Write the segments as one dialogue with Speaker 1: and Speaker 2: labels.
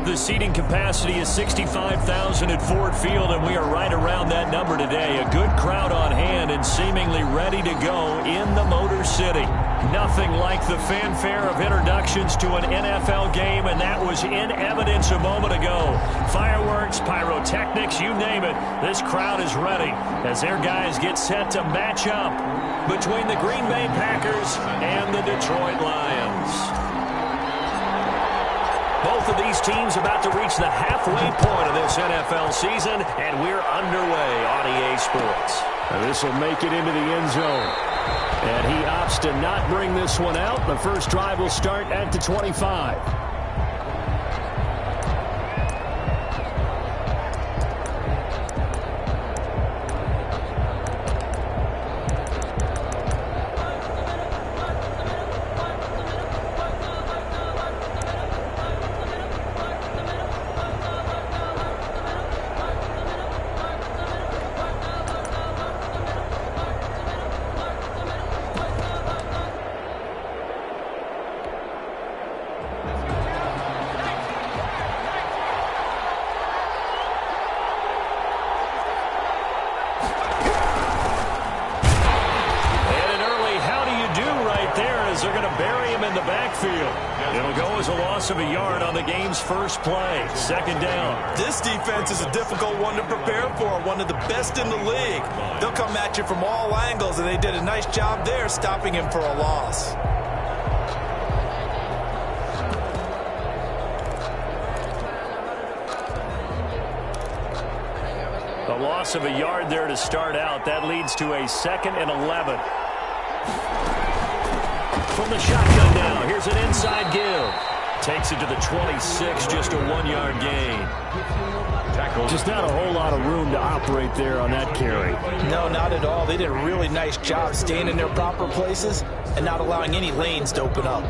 Speaker 1: The seating capacity is 65,000 at Ford Field, and we are right around that number today. A good crowd on hand and seemingly ready to go in the Motor City. Nothing like the fanfare of introductions to an NFL game, and that was in evidence a moment ago. Fireworks, pyrotechnics, you name it. This crowd is ready as their guys get set to match up between the Green Bay Packers and the Detroit Lions. Both of these teams about to reach the halfway point of this NFL season, and we're underway on EA Sports.
Speaker 2: And this will make it into the end zone. And he opts to not bring this one out. The first drive will start at the 25.
Speaker 1: They're going to bury him in the backfield. It'll go as a loss of a yard on the game's first play. Second down.
Speaker 3: This defense is a difficult one to prepare for, one of the best in the league. They'll come at you from all angles, and they did a nice job there stopping him for a loss.
Speaker 1: A loss of a yard there to start out. That leads to a 2nd and 11. From the shotgun now, here's an inside give. Takes it to the 26, just a 1-yard gain.
Speaker 2: Just not a whole lot of room to operate there on that carry.
Speaker 3: No, not at all. They did a really nice job staying in their proper places and not allowing any lanes to open up.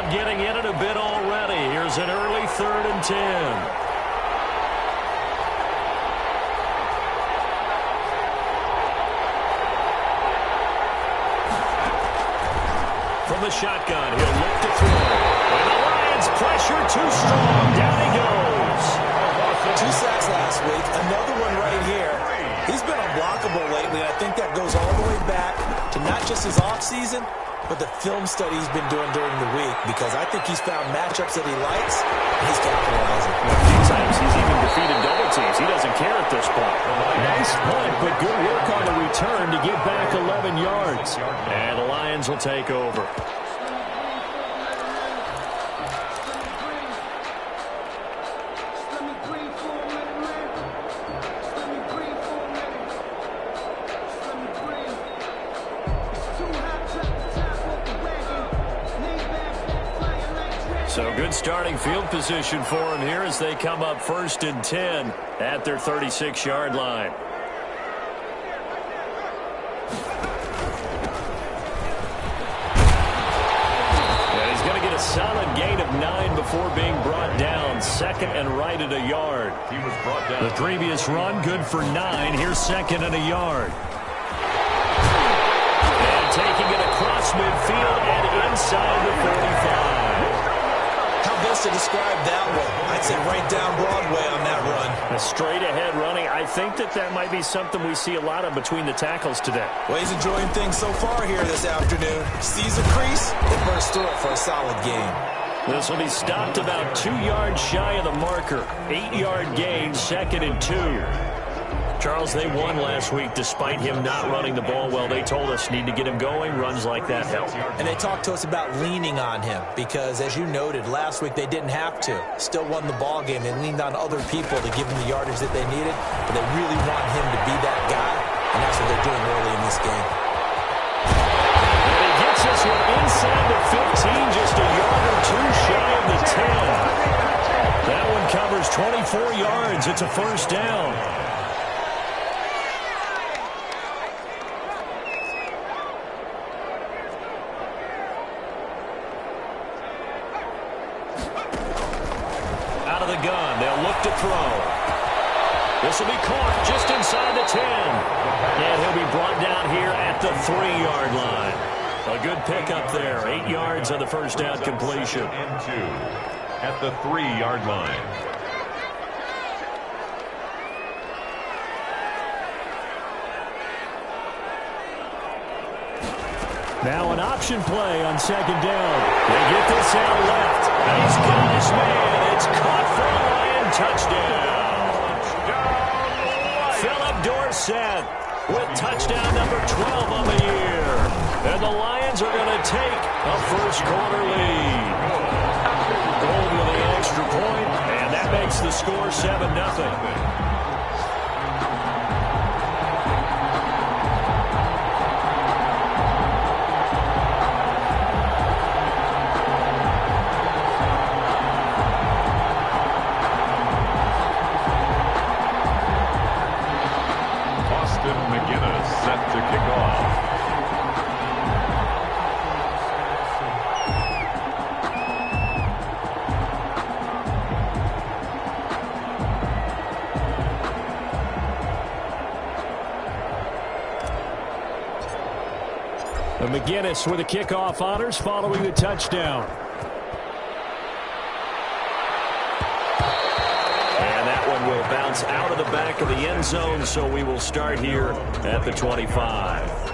Speaker 1: Getting in it a bit already. Here's an early 3rd and 10. From the shotgun, he'll look to throw. And the Lions pressure too strong. Down he goes.
Speaker 3: 2 sacks last week. Another one right here. He's been unblockable lately, and I think that goes all the way back to not just his offseason, but the film study he's been doing during the week, because I think he's found matchups that he likes, and he's capitalizing.
Speaker 1: A few times he's even defeated double teams. He doesn't care at this point.
Speaker 2: Nice punt, but good work on the return to get back 11 yards.
Speaker 1: And the Lions will take over. So good starting field position for him here as they come up 1st and 10 at their 36-yard line. And he's going to get a solid gain of 9 before being brought down. 2nd and right at a yard. He was brought down. The previous run good for 9. Here's 2nd and a yard. And taking it across midfield and inside the 45.
Speaker 3: To describe that one, I'd say right down Broadway on that run.
Speaker 1: A straight-ahead running. I think that might be something we see a lot of between the tackles today.
Speaker 3: Well, he's enjoying things so far here this afternoon. Sees a crease, and bursts through it for a solid gain.
Speaker 1: This will be stopped about 2 yards shy of the marker. 8-yard gain, 2nd and 2. Charles, they won last week despite him not running the ball well. They told us need to get him going. Runs like that help.
Speaker 3: And they talked to us about leaning on him because, as you noted, last week they didn't have to. Still won the ball game. They leaned on other people to give him the yardage that they needed, but they really want him to be that guy, and that's what they're doing early in this game.
Speaker 1: And he gets this one inside the 15, just a yard or 2 shy of the 10. That one covers 24 yards. It's a 1st down. of the gun. They'll look to throw. This will be caught just inside the 10. And he'll be brought down here at the 3-yard line. A good pickup there. 8 yards on the first down completion.
Speaker 4: And 2 at the 3-yard line.
Speaker 2: Now an option play on second down. They get this out left. And he's got his man. It's caught for a Lion touchdown. Philip Dorsett with touchdown number 12 on the year. And the Lions are going to take a first-quarter lead. Gold with the extra point, and that makes the score 7-0. McGinnis with the kickoff honors following the touchdown.
Speaker 1: And that one will bounce out of the back of the end zone, so we will start here at the 25.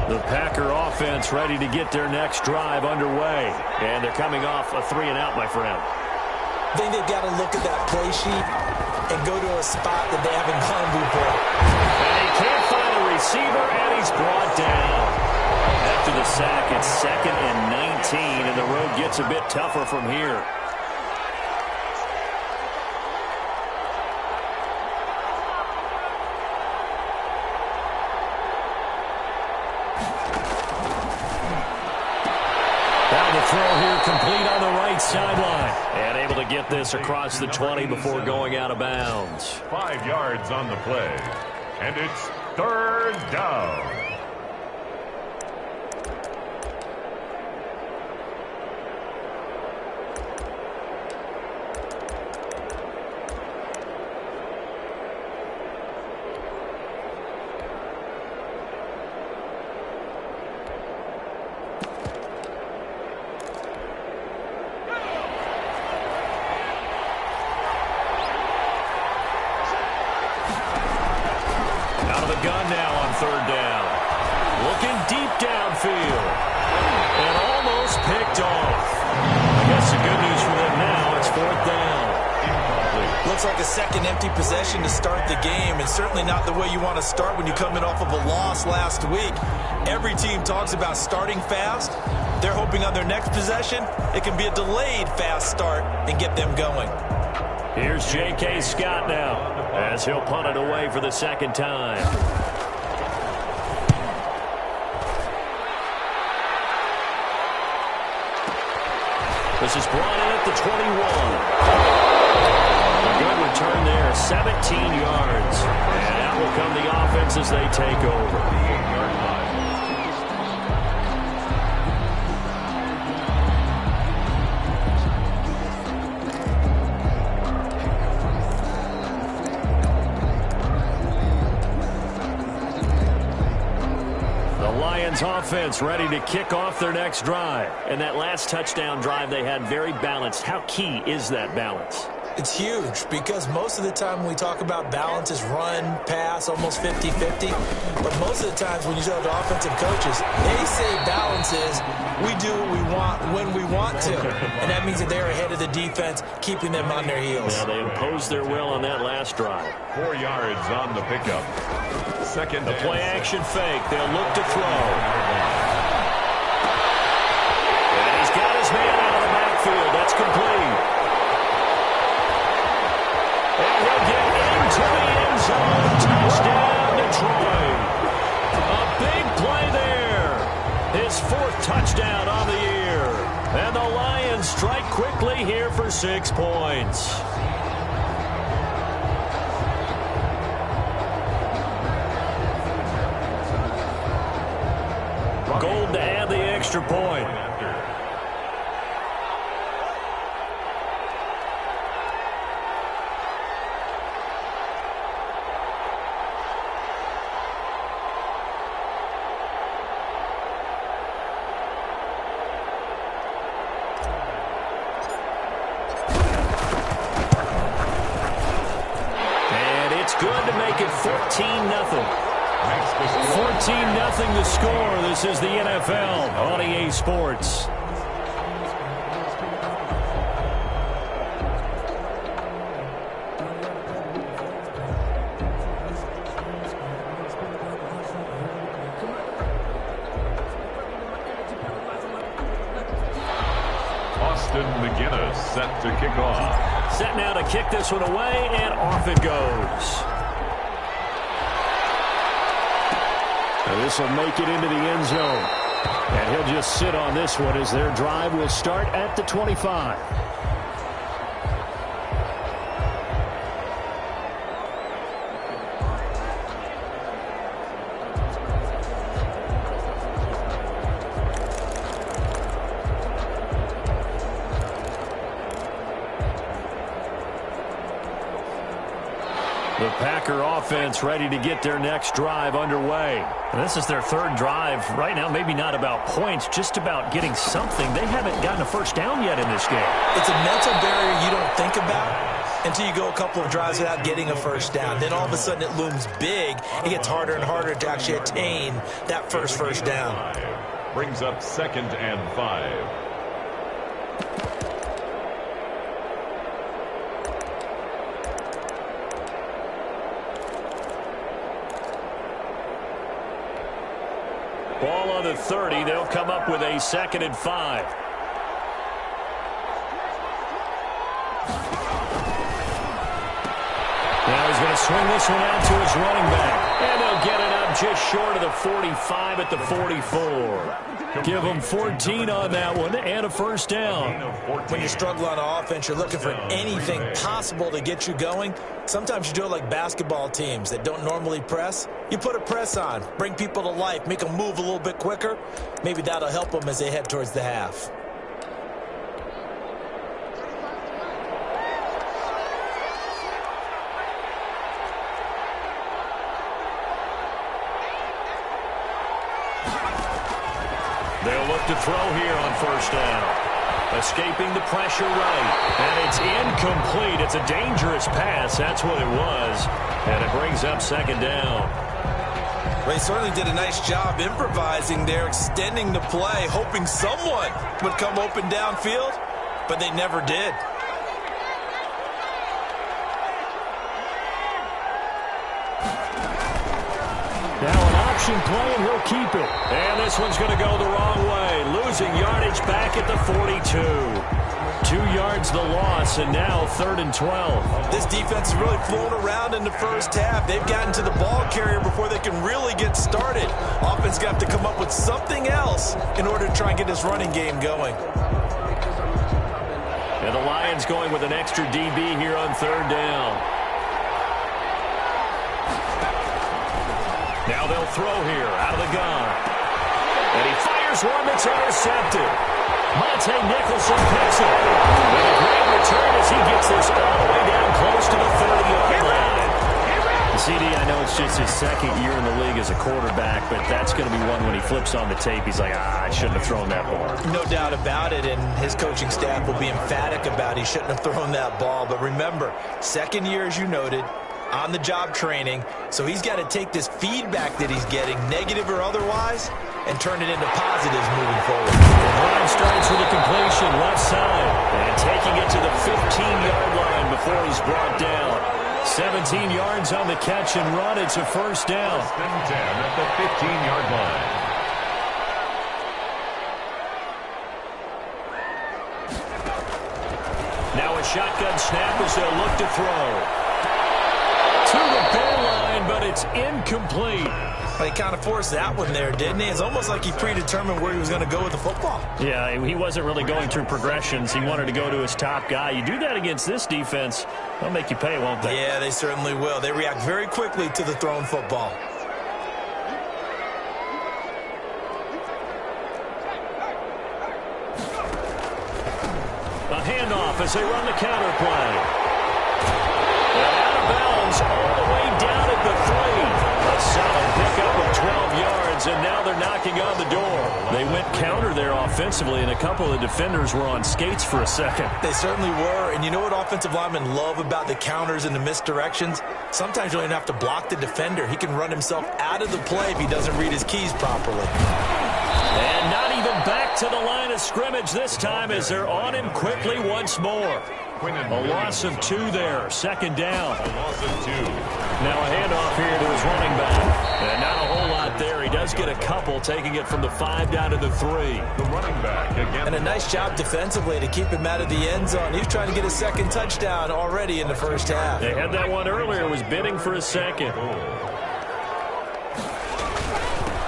Speaker 1: The Packer offense ready to get their next drive underway. And they're coming off a 3-and-out, my friend.
Speaker 3: I think they've got to look at that play sheet and go to a spot that they haven't gone before.
Speaker 1: And he can't find a receiver, and he's brought down. After the sack, it's 2nd and 19, and the road gets a bit tougher from here. Throw here complete on the right sideline. And able to get this across the 20 before going out of bounds.
Speaker 4: 5 yards on the play. And it's 3rd down.
Speaker 1: Gun now on 3rd down. Looking deep downfield. And almost picked off. I guess the good news for them now, it's 4th down.
Speaker 3: Incomplete. Looks like a second empty possession to start the game, and certainly not the way you want to start when you're coming off of a loss last week. Every team talks about starting fast. They're hoping on their next possession, it can be a delayed fast start and get them going.
Speaker 1: Here's J.K. Scott now, as he'll punt it away for the 2nd time. This is brought in at the 21. A good return there, 17 yards. And out will come the offense as they take over. The 8-yard line. Offense ready to kick off their next drive. And that last touchdown drive they had very balanced. How key is that balance?
Speaker 3: It's huge because most of the time when we talk about balance is run, pass, almost 50-50. But most of the times when you talk to offensive coaches, they say balance is we do what we want when we want to. And that means that they're ahead of the defense, keeping them on their heels.
Speaker 1: Yeah, they imposed their will on that last drive.
Speaker 4: 4 yards on the pickup. Second.
Speaker 1: The play action fake. They'll look to throw. And he's got his man out of the backfield. That's complete. And he'll get into the end zone. Touchdown, Detroit. A big play there. His 4th touchdown on the year. And the Lions strike quickly here for 6 points. extra point. Good to make it 14-0. 14-0 the score. This is the NFL on EA Sports.
Speaker 4: Austin McGinnis set to kick off.
Speaker 1: Set now to kick this one away, and off it goes. Now this will make it into the end zone. And he'll just sit on this one as their drive will start at the 25. The Packer offense ready to get their next drive underway.
Speaker 2: And this is their third drive. Right now, maybe not about points, just about getting something. They haven't gotten a first down yet in this game.
Speaker 3: It's a mental barrier you don't think about until you go a couple of drives without getting a first down. Then all of a sudden it looms big. It gets harder and harder to actually attain that first down.
Speaker 4: Brings up 2nd and 5.
Speaker 1: Ball on the 30. They'll come up with a 2nd and 5. Now he's going to swing this one out to his running back. And they'll get it up just short of the 45 at the 44. Give them 14 on that one and a first down.
Speaker 3: When you struggle on offense, you're looking for anything possible to get you going. Sometimes you do it like basketball teams that don't normally press. You put a press on, bring people to life, make them move a little bit quicker. Maybe that'll help them as they head towards the half.
Speaker 1: They'll look to throw here on first down. Escaping the pressure right. And it's incomplete. It's a dangerous pass. That's what it was. And it brings up 2nd down.
Speaker 3: They certainly did a nice job improvising there, extending the play, hoping someone would come open downfield, but they never did.
Speaker 1: Now an option play, and he'll keep it. And this one's going to go the wrong way. Losing yardage back at the 42. 2 yards the loss, and now 3rd and 12.
Speaker 3: This defense is really flown around in the first half. They've gotten to the ball carrier before they can really get started. Offense got to come up with something else in order to try and get this running game going.
Speaker 1: And the Lions going with an extra DB here on 3rd down. Now they'll throw here out of the gun. And he fires one that's intercepted. Monte Nicholson picks it. And a great return as he gets this all the way down close to the 30-yard line.
Speaker 2: CD, I know it's just his 2nd year in the league as a quarterback, but that's going to be one when he flips on the tape. He's like, I shouldn't have thrown that ball.
Speaker 3: No doubt about it, and his coaching staff will be emphatic about he shouldn't have thrown that ball. But remember, 2nd year, as you noted, on-the-job training, so he's got to take this feedback that he's getting, negative or otherwise, and turn it into positives moving forward.
Speaker 1: The drive starts with a completion left side, and taking it to the 15-yard line before he's brought down. 17 yards on the catch and run. It's a first down.
Speaker 4: 1st and 10 at the 15-yard line.
Speaker 1: Now a shotgun snap as they'll look to throw. To the goal line, but it's incomplete.
Speaker 3: He kind of forced that one there, didn't he? It's almost like he predetermined where he was going to go with the football.
Speaker 2: Yeah, he wasn't really going through progressions. He wanted to go to his top guy. You do that against this defense, they'll make you pay, won't they?
Speaker 3: Yeah, they certainly will. They react very quickly to the thrown football.
Speaker 1: off as they run the counter play. And out of bounds all the way down at the 3. A solid pickup of 12 yards, and now they're knocking on the door. They went counter there offensively, and a couple of defenders were on skates for a second.
Speaker 3: They certainly were, and you know what offensive linemen love about the counters and the misdirections? Sometimes you don't even have to block the defender. He can run himself out of the play if he doesn't read his keys properly.
Speaker 1: And not even back to the line of scrimmage this time as they're on him quickly once more. A loss of 2 there, second down.
Speaker 4: A loss of 2.
Speaker 1: Now a handoff here to his running back. And not a whole lot there. He does get a couple, taking it from the 5 down to the 3.
Speaker 4: The running back again.
Speaker 3: And a nice job defensively to keep him out of the end zone. He's trying to get a second touchdown already in the first half.
Speaker 1: They had that one earlier, was bidding for a second.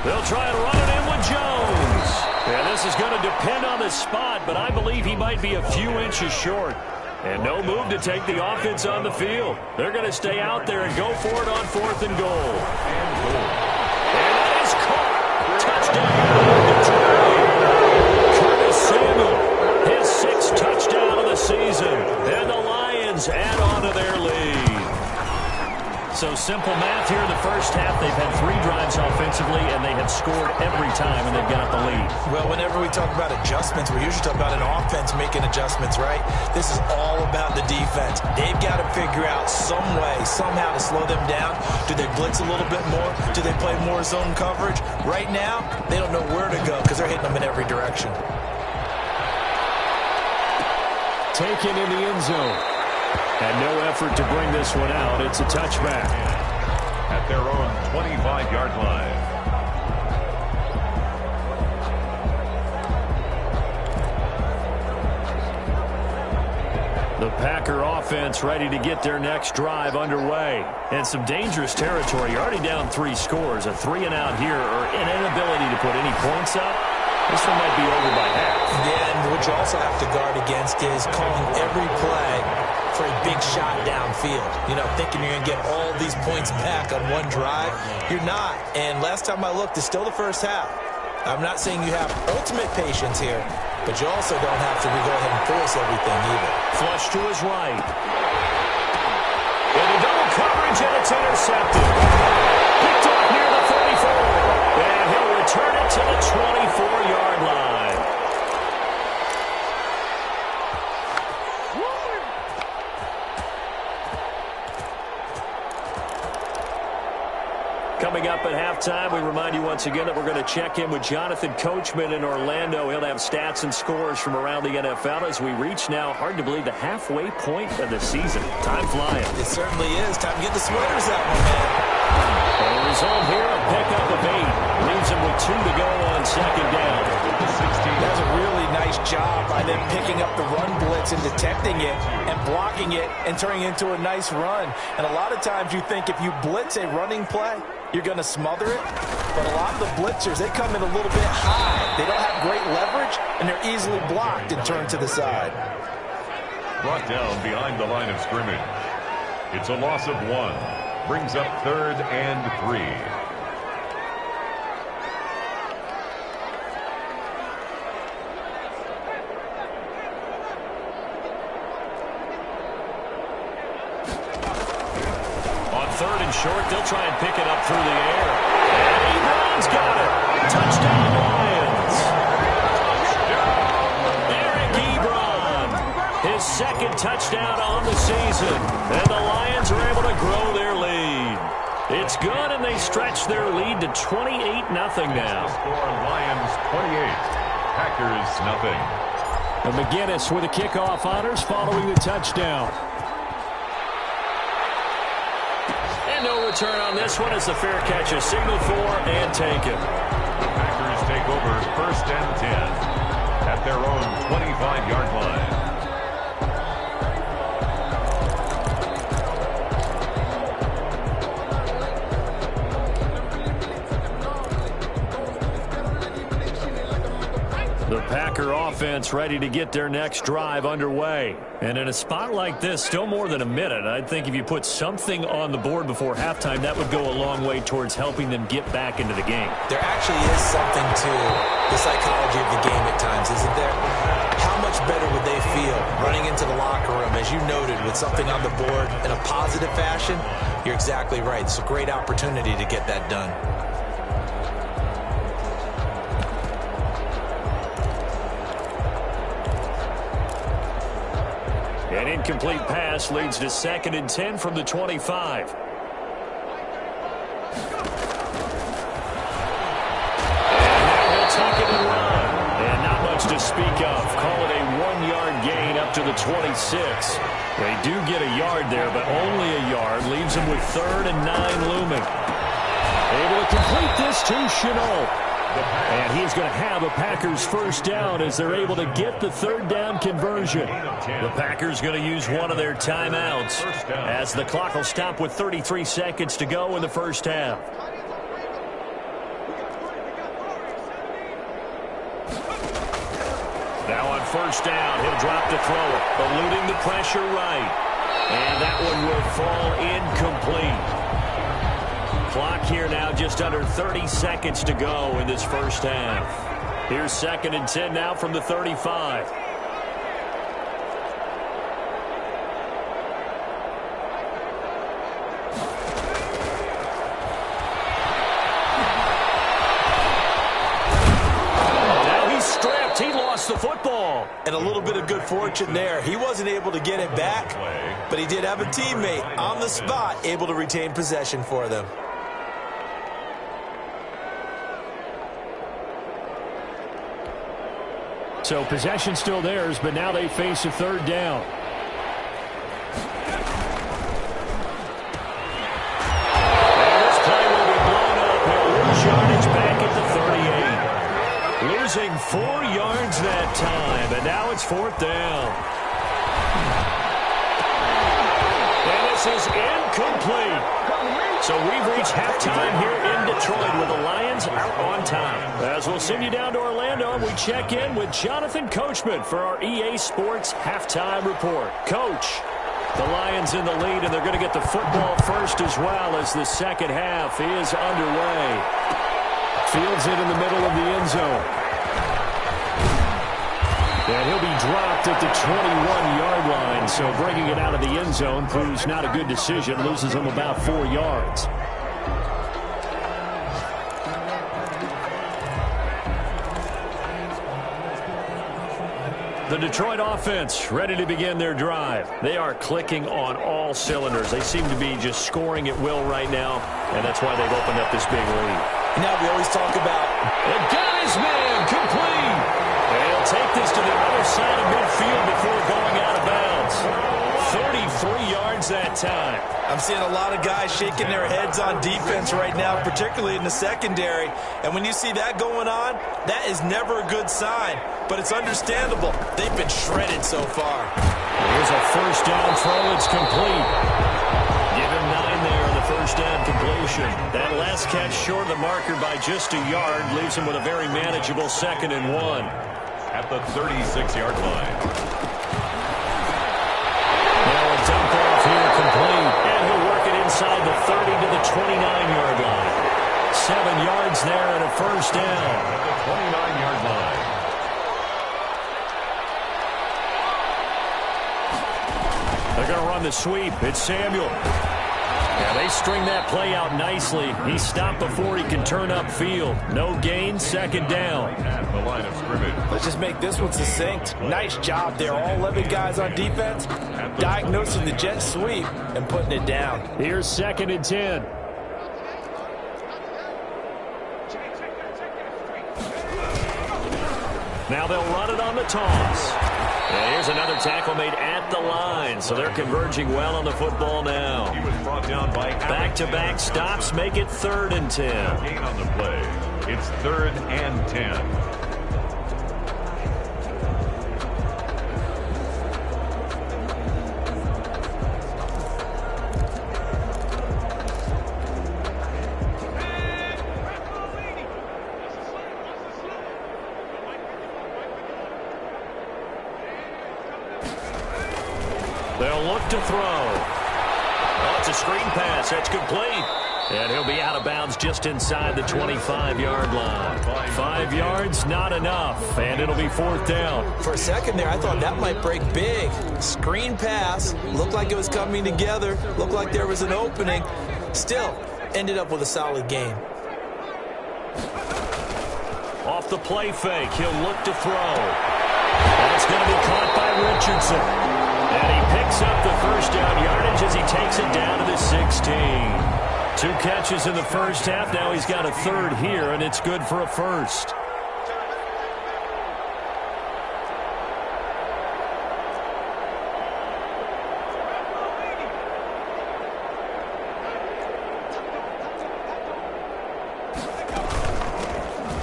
Speaker 1: They'll try and run it in with Jones. And this is going to depend on the spot, but I believe he might be a few inches short. And no move to take the offense on the field. They're going to stay out there and go for it on 4th and goal. And that is caught. Touchdown. Curtis Samuel, his 6th touchdown of the season. And the Lions add on to their lead. So simple math here in the first half. They've had 3 drives offensively, and they have scored every time, and they've got the lead.
Speaker 3: Well, whenever we talk about adjustments, we usually talk about an offense making adjustments, right? This is all about the defense. They've got to figure out some way, somehow to slow them down. Do they blitz a little bit more? Do they play more zone coverage? Right now, they don't know where to go because they're hitting them in every direction.
Speaker 1: Taken in the end zone. And no effort to bring this one out. It's a touchback.
Speaker 4: At their own 25-yard line.
Speaker 1: The Packer offense ready to get their next drive underway. And some dangerous territory. You're already down 3 scores. A 3-and-out here or an inability to put any points up. This one might be over by half.
Speaker 3: Yeah, and what you also have to guard against is calling every play for a big shot downfield. You know, thinking you're going to get all these points back on one drive. You're not. And last time I looked, it's still the first half. I'm not saying you have ultimate patience here, but you also don't have to go ahead and force everything either.
Speaker 1: Flush to his right. Into double coverage, and it's intercepted. Picked up near the 34. And he'll return it to the 24-yard line. Coming up at halftime, we remind you once again that we're going to check in with Jonathan Coachman in Orlando. He'll have stats and scores from around the NFL as we reach now, hard to believe, the halfway point of the season. Time flying.
Speaker 3: It certainly is. Time to get the sweaters out, my man.
Speaker 1: And the result here, a pickup of 8. Leaves him with 2 to go on second down.
Speaker 3: That's a really nice job by them picking up the run blitz and detecting it and blocking it and turning it into a nice run. And a lot of times you think if you blitz a running play, you're going to smother it. But a lot of the blitzers, they come in a little bit high. They don't have great leverage, and they're easily blocked and turned to the side.
Speaker 4: Brought down behind the line of scrimmage. It's a loss of 1. Brings up 3rd and 3.
Speaker 1: Third and short, they'll try and pick it up through the air. And Ebron's got it. Touchdown, Lions. Eric Ebron, his 2nd touchdown on the season. And the Lions are able to grow their lead. It's good, and they stretch their lead to 28-0 now.
Speaker 4: Score Lions 28, Packers 0.
Speaker 1: And McGinnis with the kickoff honors following the touchdown. No return on this one as the fair catch is signaled for and taken.
Speaker 4: The Packers take over 1st and 10 at their own 25-yard line.
Speaker 1: The Packer offense ready to get their next drive underway. And in a spot like this, still more than a minute, I'd think if you put something on the board before halftime, that would go a long way towards helping them get back into the game.
Speaker 3: There actually is something to the psychology of the game at times, isn't there? How much better would they feel running into the locker room, as you noted, with something on the board in a positive fashion? You're exactly right. It's a great opportunity to get that done.
Speaker 1: An incomplete pass leads to 2nd and 10 from the 25. Take it and run. And not much to speak of. Call it a 1-yard gain up to the 26. They do get a yard there, but only a yard. Leaves them with 3rd and 9 looming. Able to complete this to Chenault. And he's going to have a Packers first down as they're able to get the 3rd down conversion. The Packers going to use one of their timeouts as the clock will stop with 33 seconds to go in the first half. Now on first down, he'll drop to throw it, eluding the pressure right. And that one will fall incomplete. Clock here now just under 30 seconds to go in this first half. Here's 2nd and 10 now from the 35. The football.
Speaker 3: And a little bit of good fortune there. He wasn't able to get it back, but he did have a teammate on the spot able to retain possession for them.
Speaker 1: So possession still theirs, but now they face a 3rd down. And this play will be blown up. He'll lose yardage back at the 38. Losing 4 yards that time, and now it's 4th down. And this is incomplete. So we've reached halftime here in Detroit with the Lions out on top. As we'll send you down to Orlando, we check in with Jonathan Coachman for our EA Sports Halftime Report. Coach, the Lions in the lead, and they're going to get the football first as well as the second half is underway. Fields it in the middle of the end zone. And he'll be dropped at the 21-yard line, so bringing it out of the end zone proves not a good decision. Loses him about 4 yards. The Detroit offense ready to begin their drive. They are clicking on all cylinders. They seem to be just scoring at will right now, and that's why they've opened up this big lead.
Speaker 3: Now we always talk about
Speaker 1: the guy's man complete. And he'll take this to the other side of midfield before going out of bounds. 33 yards that time.
Speaker 3: I'm seeing a lot of guys shaking their heads on defense right now, particularly in the secondary. And when you see that going on, that is never a good sign. But it's understandable. They've been shredded so far.
Speaker 1: Here's a first down throw. It's complete. Give him 9 there on the first down completion. That last catch short of the marker by just a yard leaves him with a very manageable 2nd and 1.
Speaker 4: At the 36-yard line.
Speaker 1: Now a dump off here complete. And he'll work it inside the 30 to the 29-yard line. 7 yards there and a first down.
Speaker 4: At the 29-yard line.
Speaker 1: They're going to run the sweep. It's Samuel. Yeah, they string that play out nicely. He stopped before he can turn upfield. No gain, 2nd down.
Speaker 4: At the line of scrimmage.
Speaker 3: Let's just make this one succinct. Nice job there. All 11 guys on defense diagnosing the jet sweep and putting it down.
Speaker 1: Here's 2nd and 10. Now they'll run it on the toss. And here's another tackle made at the line, so they're converging well on the football now.
Speaker 4: He was brought down by
Speaker 1: back-to-back stops make it 3rd and 10.
Speaker 4: Gain on the play. It's 3rd and 10.
Speaker 1: They'll look to throw. Oh, it's a screen pass. That's complete. And he'll be out of bounds just inside the 25-yard line. 5 yards, not enough, and it'll be 4th down.
Speaker 3: For a second there, I thought that might break big. Screen pass, looked like it was coming together, looked like there was an opening. Still, ended up with a solid game.
Speaker 1: Off the play fake, he'll look to throw. That's going to be caught by Richardson. And he picks up the first down yardage as he takes it down to the 16. 2 catches in the first half. Now he's got a third here, and it's good for a first.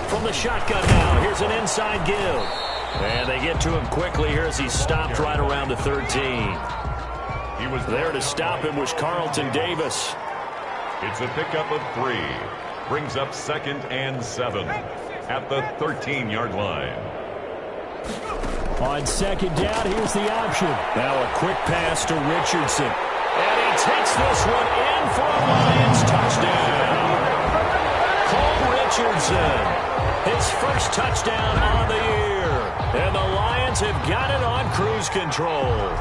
Speaker 1: From the shotgun now, here's an inside give. And they get to him quickly here as he's stopped right around the 13.
Speaker 4: He was
Speaker 1: there to stop him was Carlton Davis.
Speaker 4: It's a pickup of 3. Brings up 2nd and 7 at the 13-yard line.
Speaker 1: On 2nd down, here's the option. Now a quick pass to Richardson. And he takes this one in for a Lions touchdown. Cole Richardson, his first touchdown on the year. And the Lions have got it on cruise control.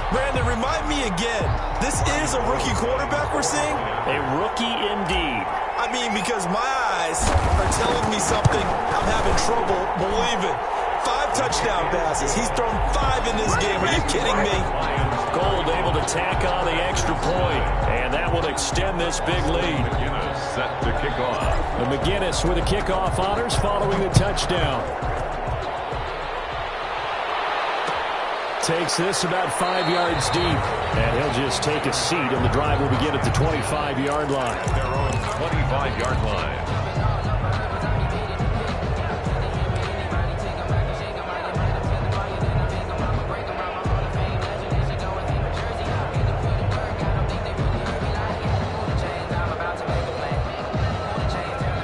Speaker 3: Brandon, remind me again, this is a rookie quarterback we're seeing?
Speaker 1: A rookie indeed.
Speaker 3: I mean, because my eyes are telling me something I'm having trouble believing. 5 touchdown passes. He's thrown 5 in this game. Are you kidding me?
Speaker 1: Gold able to tack on the extra point, and that will extend this big lead.
Speaker 4: McGinnis set to kick off.
Speaker 1: And McGinnis with the kickoff honors following the touchdown. Takes this about 5 yards deep, and he'll just take a seat, and the drive will begin at the 25-yard line.
Speaker 4: Their own 25-yard line.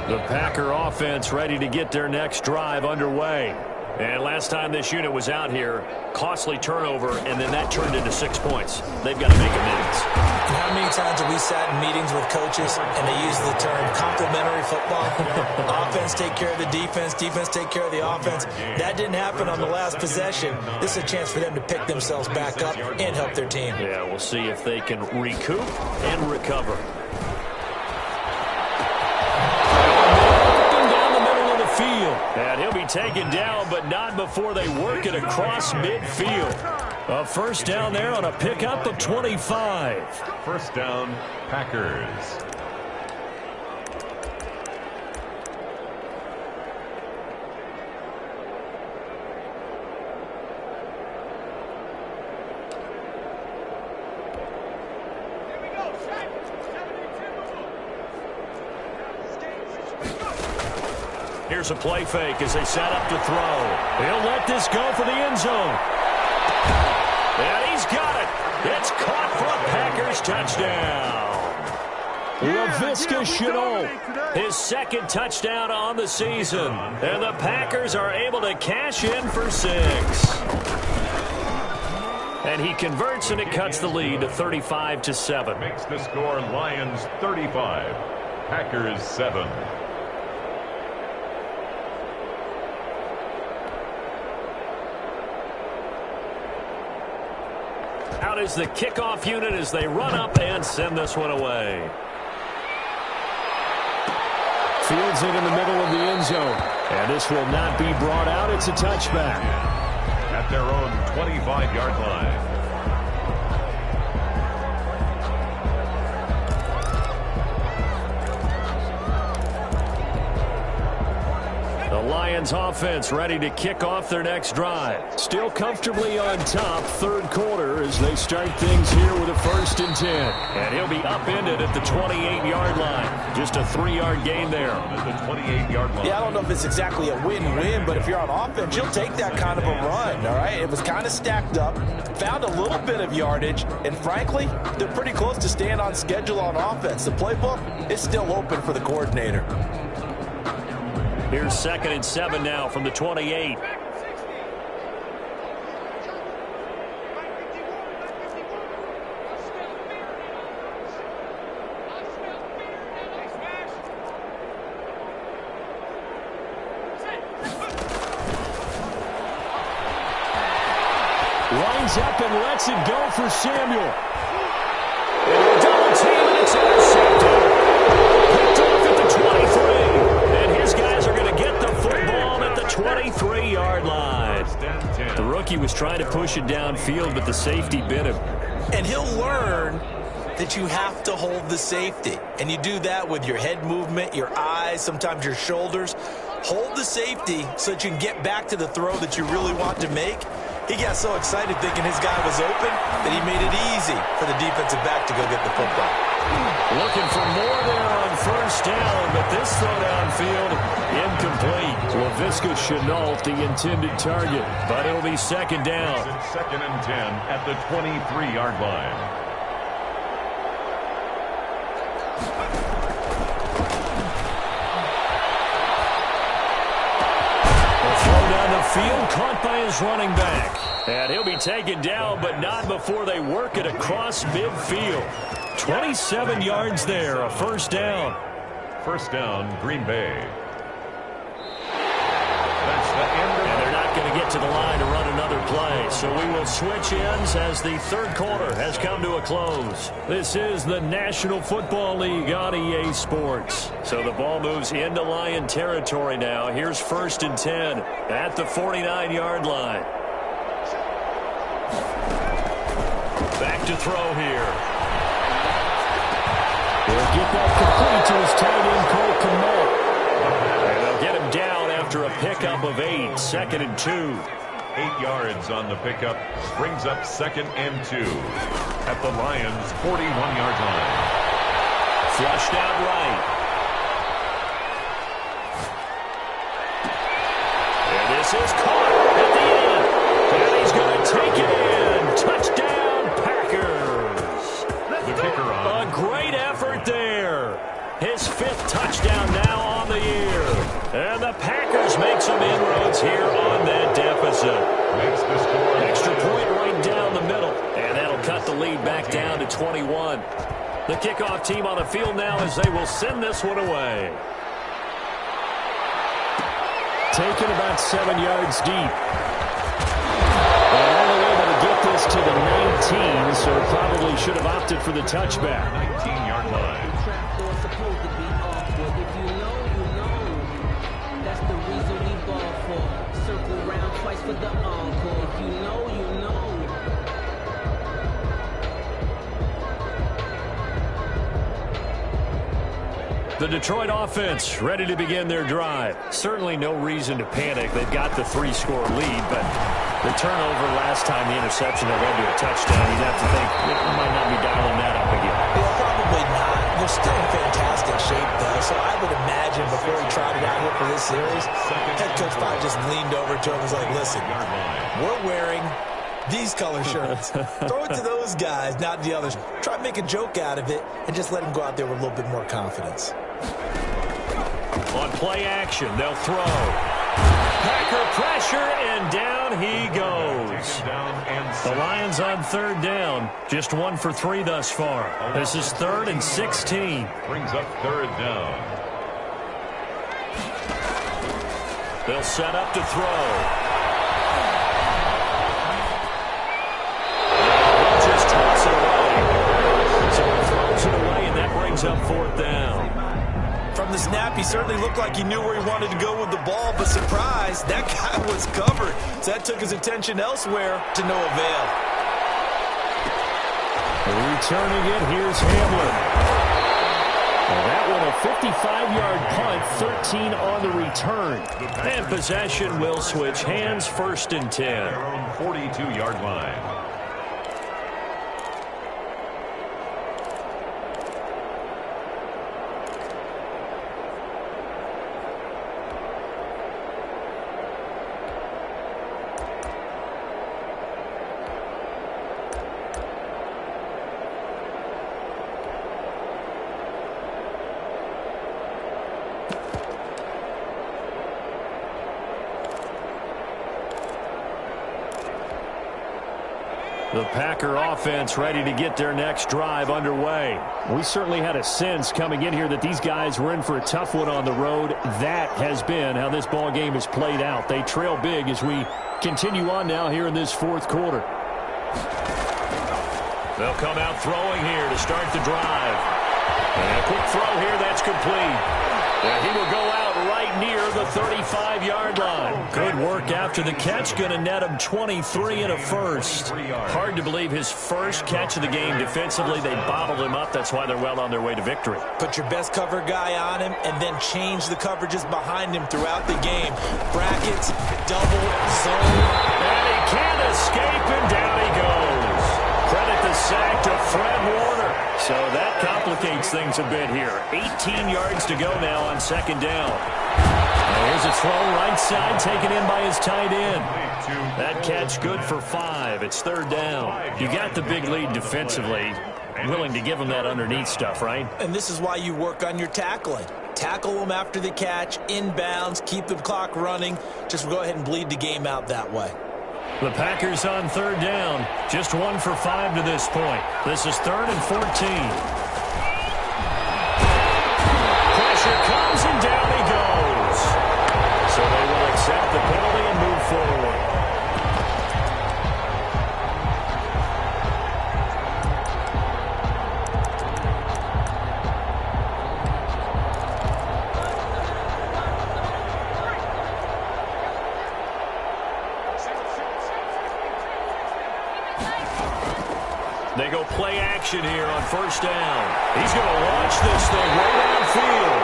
Speaker 1: The Packer offense ready to get their next drive underway. And last time this unit was out here, costly turnover, and then that turned into 6 points. They've got to make amends.
Speaker 3: And how many times have we sat in meetings with coaches and they use the term complementary football? Offense take care of the defense, defense take care of the offense. That didn't happen on the last possession. This is a chance for them to pick themselves back up and help their team.
Speaker 1: Yeah, we'll see if they can recoup and recover. And he'll be taken down, but not before they work it across midfield. A first down there on a pickup of 25.
Speaker 4: First down, Packers.
Speaker 1: Here's a play fake as they set up to throw. He'll let this go for the end zone. And he's got it. It's caught for a Packers touchdown. Laviska Shenault, his 2nd touchdown on the season. And the Packers are able to cash in for 6. And he converts, and it cuts the lead to 35-7.
Speaker 4: Makes the score Lions 35, Packers 7.
Speaker 1: Out is the kickoff unit as they run up and send this one away. Fields it in the middle of the end zone. And this will not be brought out. It's a touchback.
Speaker 4: At their own 25-yard line.
Speaker 1: The Lions offense ready to kick off their next drive. Still comfortably on top, 3rd quarter, as they start things here with a 1st and 10. And he'll be upended at the 28-yard line. Just a 3-yard gain there.
Speaker 4: At the 28-yard line.
Speaker 3: Yeah, I don't know if it's exactly a win-win, but if you're on offense, you'll take that kind of a run, all right? It was kind of stacked up, found a little bit of yardage, and frankly, they're pretty close to staying on schedule on offense. The playbook is still open for the coordinator.
Speaker 1: Here's 2nd and 7 now from the 28. lines up and lets it go for Samuel. And a double team, and it's intercepted. Picked off at the 23. And his guys are going to get the football at the 23-yard line. The rookie was trying to push it downfield, but the safety bit him.
Speaker 3: And he'll learn that you have to hold the safety. And you do that with your head movement, your eyes, sometimes your shoulders. Hold the safety so that you can get back to the throw that you really want to make. He got so excited thinking his guy was open that he made it easy for the defensive back to go get the football.
Speaker 1: Looking for more there on first down, but this throw downfield incomplete. Laviska Chenault, the intended target, but it'll be second down.
Speaker 4: Second and 10 at the 23-yard line.
Speaker 1: Field caught by his running back. And he'll be taken down, but not before they work it across midfield. 27 yards there, a first down.
Speaker 4: First down, Green Bay. That's the end of
Speaker 1: and they're not going to get to the line to run another play. So we will switch ends as the third quarter has come to a close. This is the National Football League on EA Sports. So the ball moves into Lion territory now. Here's first and 10 at the 49-yard line. Back to throw here. He'll get that complete to his tight end, Cole Kmet. And they'll get him down after a pickup of 8, second and 2.
Speaker 4: 8 yards on the pickup, brings up second and 2 at the Lions' 41-yard line.
Speaker 1: Flushed out right. And this is caught at the end. And he's going to take it in. Touchdown, Packers.
Speaker 4: The kicker on.
Speaker 1: A great effort there. His 5th touchdown now on the year. And the Packers make some inroads here on that deficit.
Speaker 4: Makes the score.
Speaker 1: Extra point right down the middle. And that'll cut the lead back down to 21. The kickoff team on the field now as they will send this one away. Taken about 7 yards deep. And only able to get this to the 19, so probably should have opted for the touchback.
Speaker 4: 19-yard line.
Speaker 5: For the encore, if you know, you know.
Speaker 1: The Detroit offense ready to begin their drive. Certainly no reason to panic. They've got the 3-score lead, but the turnover last time, the interception that led to a touchdown, you'd have to think it might not be dialing that up again.
Speaker 3: Well, probably not. They're still in fantastic shape, though, so I would imagine before he tried it out here for this series, head coach probably just leaned over to him and was like, listen, we're wearing these color shirts. Throw it to those guys, not the others. Try to make a joke out of it and just let him go out there with a little bit more confidence.
Speaker 1: On play action, they'll throw. Packer pressure, and down he goes. The Lions on third down. Just 1 for 3 thus far. This is 3rd and 16.
Speaker 4: Brings up third down.
Speaker 1: They'll set up to throw. They'll just toss it away. So he throws it away, and that brings up 4th down.
Speaker 3: From the snap, he certainly looked like he knew where he wanted to go with the ball, but surprise, that guy was covered. So that took his attention elsewhere to no avail.
Speaker 1: Returning it, here's Hamlin. And that one a 55-yard punt, 13 on the return. And possession will switch hands, 1st and 10.
Speaker 4: Their own 42-yard line.
Speaker 1: The Packer offense ready to get their next drive underway. We certainly had a sense coming in here that these guys were in for a tough one on the road. That has been how this ball game has played out. They trail big as we continue on now here in this 4th quarter. They'll come out throwing here to start the drive. And a quick throw here, that's complete. And he will go out right near the 35-yard line. Good work after the catch. Going to net him 23 and a first. Hard to believe his first catch of the game defensively. They bottled him up. That's why they're well on their way to victory.
Speaker 3: Put your best cover guy on him and then change the coverages behind him throughout the game. Brackets, double, zone.
Speaker 1: And he can't escape, and down he goes. Credit the sack to Fred Warner. So that complicates things a bit here. 18 yards to go now on second down. And here's a throw right side taken in by his tight end. That catch good for 5. It's third down. You got the big lead defensively. Willing to give him that underneath stuff, right?
Speaker 3: And this is why you work on your tackling. Tackle them after the catch, inbounds, keep the clock running. Just go ahead and bleed the game out that way.
Speaker 1: The Packers on third down. Just 1 for 5 to this point. This is 3rd and 14. Pressure comes and down he goes. So they will accept the penalty and move forward. They go play action here on first down. He's going to launch this thing way downfield.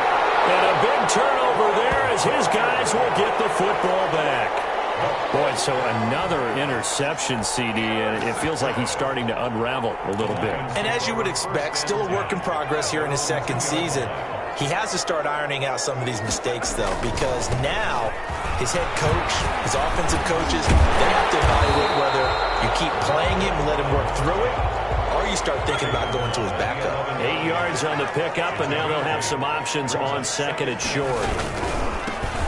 Speaker 1: And a big turnover there as his guys will get the football back. Boy, so another interception, CD, and it feels like he's starting to unravel a little bit.
Speaker 3: And as you would expect, still a work in progress here in his second season. He has to start ironing out some of these mistakes, though, because now his head coach, his offensive coaches, they have to evaluate whether you keep playing him and let him work through it, or you start thinking about going to his backup.
Speaker 1: 8 yards on the pickup, and now they'll have some options on second and short.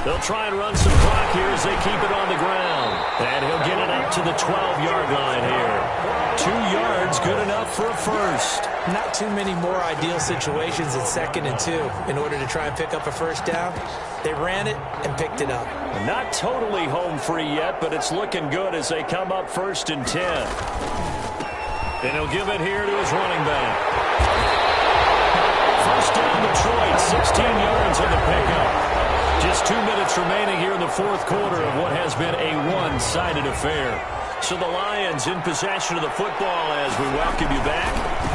Speaker 1: They'll try and run some clock here as they keep it on the ground. And he'll get it up to the 12-yard line here. 2 yards, good enough for a first.
Speaker 3: Not too many more ideal situations at 2nd and 2 in order to try and pick up a first down. They ran it and picked it up.
Speaker 1: Not totally home free yet, but it's looking good as they come up 1st and 10. And he'll give it here to his running back. First down Detroit, 16 yards on the pickup. Just 2 minutes remaining here in the fourth quarter of what has been a one-sided affair. So the Lions in possession of the football as we welcome you back.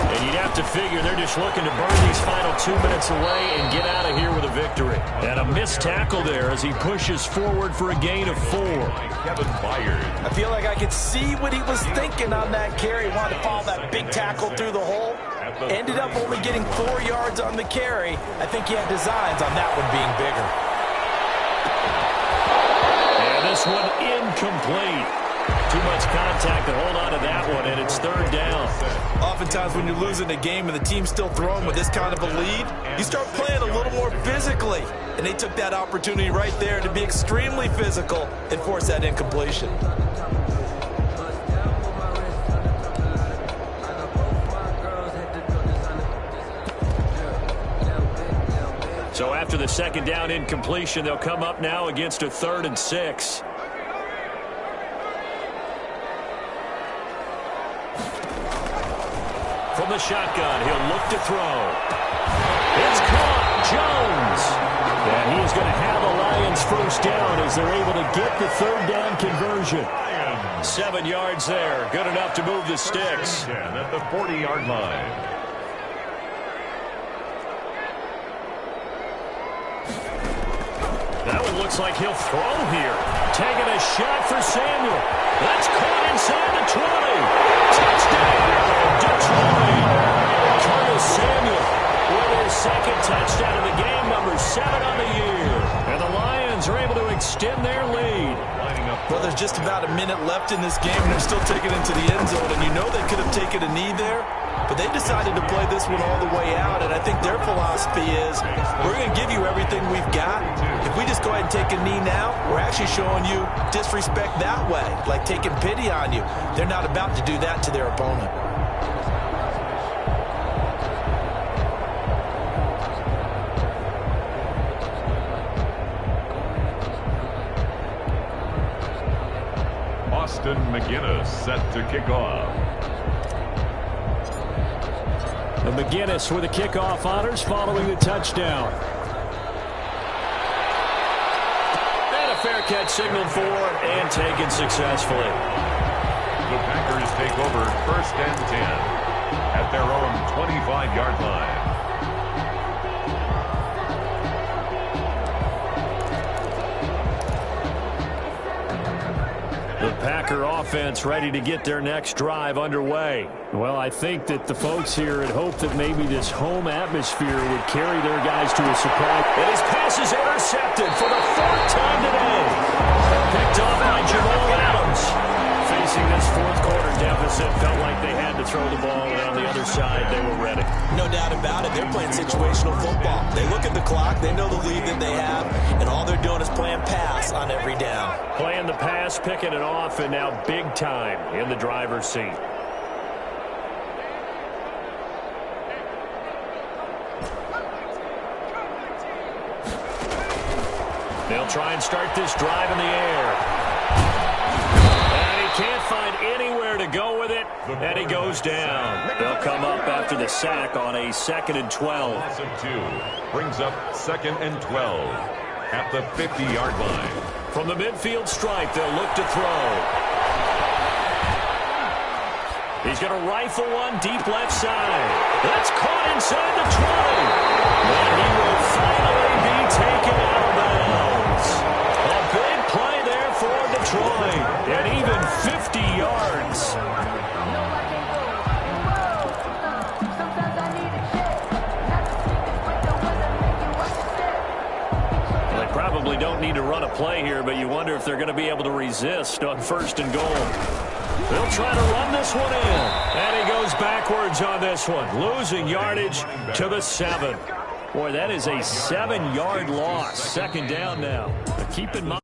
Speaker 1: And you'd have to figure they're just looking to burn these final 2 minutes away and get out of here with a victory. And a missed tackle there as he pushes forward for a gain of 4.
Speaker 3: I feel like I could see what he was thinking on that carry. He wanted to follow that big tackle through the hole. Ended up only getting 4 yards on the carry. I think he had designs on that one being bigger.
Speaker 1: And this one incomplete. Too much contact to hold on to that one, and it's third down.
Speaker 3: Oftentimes when you're losing a game and the team's still throwing with this kind of a lead, you start playing a little more physically. And they took that opportunity right there to be extremely physical and force that incompletion.
Speaker 1: So after the second down incompletion, they'll come up now against a 3rd and 6. From the shotgun, he'll look to throw. It's caught, Jones. And he is going to have the Lions first down as they're able to get the third down conversion. 7 yards there, good enough to move the sticks.
Speaker 4: At the 40-yard line.
Speaker 1: That one looks like he'll throw here. Taking a shot for Samuel. That's caught inside the 20. Touchdown, Detroit. Curtis Samuel with his second touchdown of the game, number 7 on the year. And the Lions are able to extend their lead.
Speaker 3: Well, there's just about a minute left in this game, and they're still taking it into the end zone. And you know they could have taken a knee there, but they decided to play this one all the way out. And I think their philosophy is, we're going to give you everything we've got. If we just go ahead and take a knee now, we're actually showing you disrespect that way, like taking pity on you. They're not about to do that to their opponent.
Speaker 4: Justin McGinnis set to kick off.
Speaker 1: The McGinnis with the kickoff honors following the touchdown. And a fair catch signaled for and taken successfully.
Speaker 4: The Packers take over 1st and 10 at their own 25-yard line.
Speaker 1: The Packer offense ready to get their next drive underway. Well, I think that the folks here had hoped that maybe this home atmosphere would carry their guys to a surprise.
Speaker 2: And his pass is intercepted for the 4th time today. Picked off by Jamal Adams.
Speaker 1: Facing this 4th quarter deficit, felt like they had to throw the ball, and on the other side, they were ready.
Speaker 3: No doubt about it. They're playing situational football. They look at the clock. They know the lead that they have, and all they're doing is playing pass on every down.
Speaker 1: Playing the pass, picking it off, and now big time in the driver's seat. They'll try and start this drive in the air. Can't find anywhere to go with it, and he goes down. They'll come up after the sack on a 2nd and 12.
Speaker 4: Loss of 2 brings up 2nd and 12 at the 50-yard line.
Speaker 1: From the midfield stripe, they'll look to throw. He's going to rifle one deep left side. That's caught inside the 20. And he will finally be taken out of bounds. A big play there for Detroit. And even 50 yards. Well, they probably don't need to run a play here, but you wonder if they're going to be able to resist on 1st and goal. They'll try to run this one in. And he goes backwards on this one, losing yardage to the 7. Boy, that is a 7-yard loss. 2nd down now. But keep in mind,